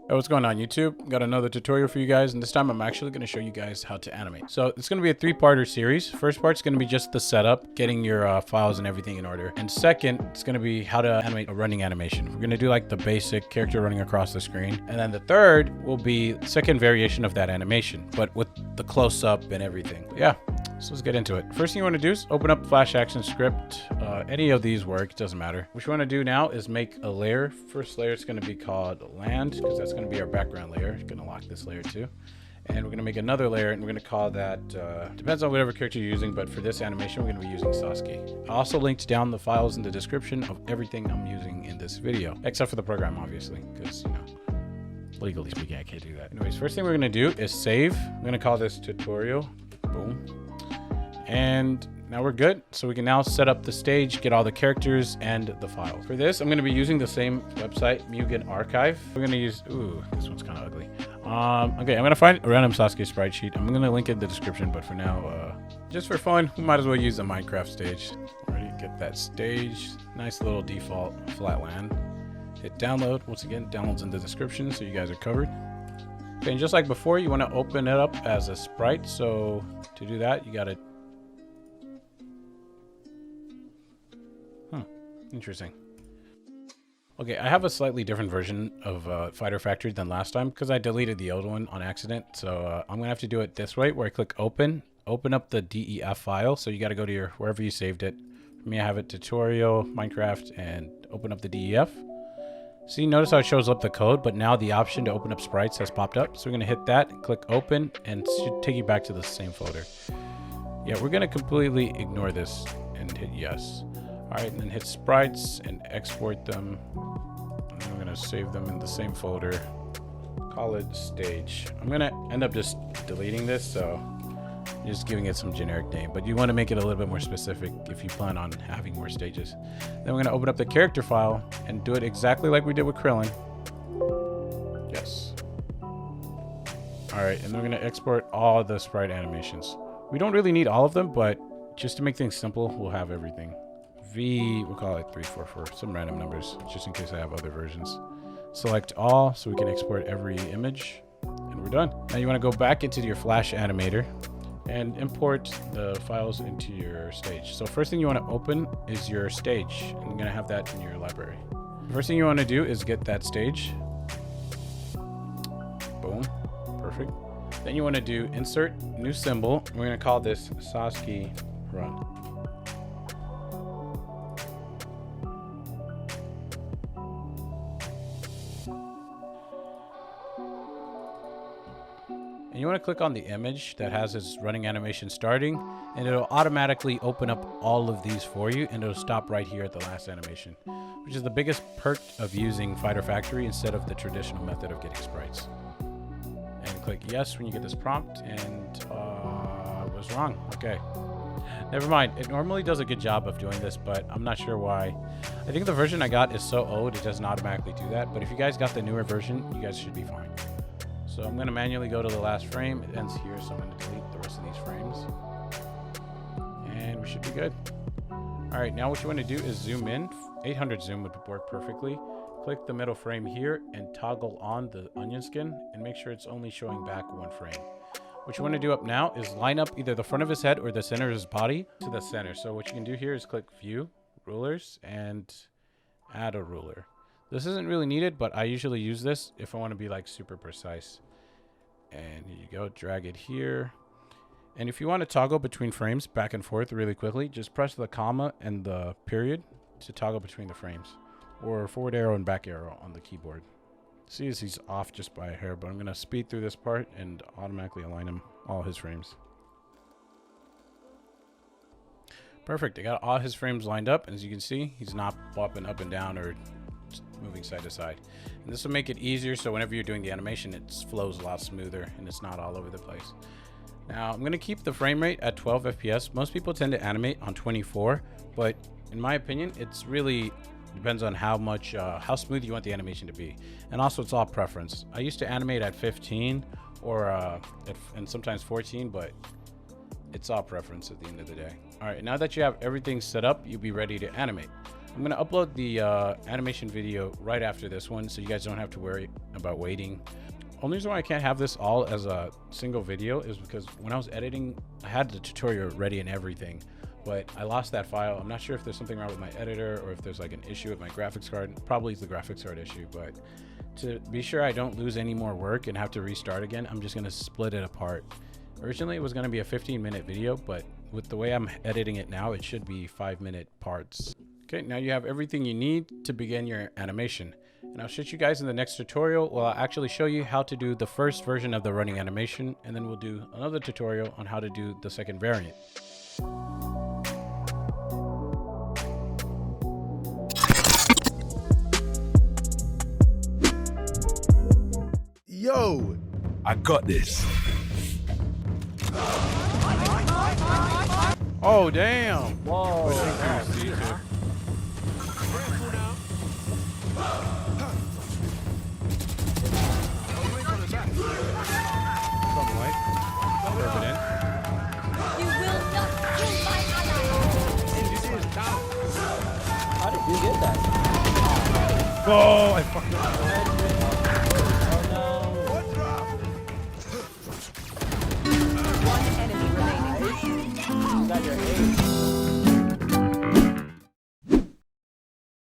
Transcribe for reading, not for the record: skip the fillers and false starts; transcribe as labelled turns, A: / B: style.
A: Hey, what's going on YouTube? Got another tutorial for you guys, and this time I'm actually going to show you guys how to animate. So it's going to be a three-parter series. First part's going to be just the setup, getting your files and everything in order. And second, it's going to be how to animate a running animation. We're going to do like the basic character running across the screen. And then the third will be the second variation of that animation, but with the close-up and everything. But yeah, so let's get into it. First thing you want to do is open up Flash Action Script. Any of these work, it doesn't matter. What you want to do now is make a layer. First layer is going to be called land, because that's going to be our background layer. You're going to lock this layer too. And we're going to make another layer, and we're going to call that, depends on whatever character you're using, but for this animation, we're going to be using Sasuke. I also linked down the files in the description of everything I'm using in this video, except for the program, obviously, because, you know, legally speaking, I can't do that. Anyways, first thing we're going to do is save. I'm going to call this tutorial. Boom. And now we're good. So we can now set up the stage, get all the characters and the files. For this, I'm going to be using the same website, Mugen Archive. We're going to use, ooh, this one's kind of ugly. Okay, I'm going to find a random Sasuke sprite sheet. I'm going to link it in the description, but for now, just for fun, we might as well use the Minecraft stage. Already get that stage. Nice little default flat land. Hit download. Once again, downloads in the description, so you guys are covered. Okay, and just like before, you want to open it up as a sprite. So to do that, you got to interesting. Okay, I have a slightly different version of Fighter Factory than last time because I deleted the old one on accident. So I'm gonna have to do it this way, where I click open up the DEF file. So you got to go to your wherever you saved it. For me, I have it tutorial Minecraft and open up the DEF. See, notice how it shows up the code, but now the option to open up sprites has popped up. So we're gonna hit that, click open, and it should take you back to the same folder. Yeah, we're gonna completely ignore this and hit yes. All right, and then hit sprites and export them. And I'm gonna save them in the same folder. Call it stage. I'm gonna end up just deleting this, so I'm just giving it some generic name. But you want to make it a little bit more specific if you plan on having more stages. Then we're gonna open up the character file and do it exactly like we did with Krillin. Yes. All right, and we're gonna export all the sprite animations. We don't really need all of them, but just to make things simple, we'll have everything. We'll call it 344, some random numbers, just in case I have other versions. Select all so we can export every image, and we're done. Now you want to go back into your Flash animator and import the files into your stage. So first thing you want to open is your stage. I'm going to have that in your library. The first thing you want to do is get that stage. Boom, perfect. Then you want to do insert new symbol. We're going to call this Sasuke run. And you want to click on the image that has this running animation starting, and it'll automatically open up all of these for you, and it'll stop right here at the last animation, which is the biggest perk of using Fighter Factory instead of the traditional method of getting sprites. And click yes when you get this prompt, and was wrong. Okay, never mind. It normally does a good job of doing this, but I'm not sure why. I think the version I got is so old it doesn't automatically do that, but if you guys got the newer version, you guys should be fine. So I'm going to manually go to the last frame. It ends here, so I'm going to delete the rest of these frames. And we should be good. All right, now what you want to do is zoom in. 800 zoom would work perfectly. Click the middle frame here and toggle on the onion skin and make sure it's only showing back one frame. What you want to do up now is line up either the front of his head or the center of his body to the center. So what you can do here is click View, Rulers, and add a ruler. This isn't really needed, but I usually use this if I want to be like super precise. And here you go, drag it here. And if you want to toggle between frames back and forth really quickly, just press the comma and the period to toggle between the frames, or forward arrow and back arrow on the keyboard. See as he's off just by a hair, but I'm going to speed through this part and automatically align him all his frames. Perfect. I got all his frames lined up, and as you can see, he's not bopping up and down or moving side to side. And this will make it easier, so whenever you're doing the animation, it flows a lot smoother and it's not all over the place. Now I'm going to keep the frame rate at 12 FPS. Most people tend to animate on 24, but in my opinion, it's really depends on how smooth you want the animation to be. And also it's all preference. I used to animate at 15 or and sometimes 14, but it's all preference at the end of the day. All right, now that you have everything set up, you'll be ready to animate. I'm gonna upload the animation video right after this one, so you guys don't have to worry about waiting. Only reason why I can't have this all as a single video is because when I was editing, I had the tutorial ready and everything, but I lost that file. I'm not sure if there's something wrong with my editor or if there's like an issue with my graphics card. Probably it's the graphics card issue, but to be sure I don't lose any more work and have to restart again, I'm just gonna split it apart. Originally it was gonna be a 15-minute video, but with the way I'm editing it now, it should be 5-minute parts. Okay, now you have everything you need to begin your animation. And I'll show you guys in the next tutorial. Well, I'll actually show you how to do the first version of the running animation, and then we'll do another tutorial on how to do the second variant.
B: Yo, I got this.
A: Oh, damn.
C: Whoa. How did you get that?
A: Oh, I fucked up.
C: Oh no. One enemy remaining. Got your aim.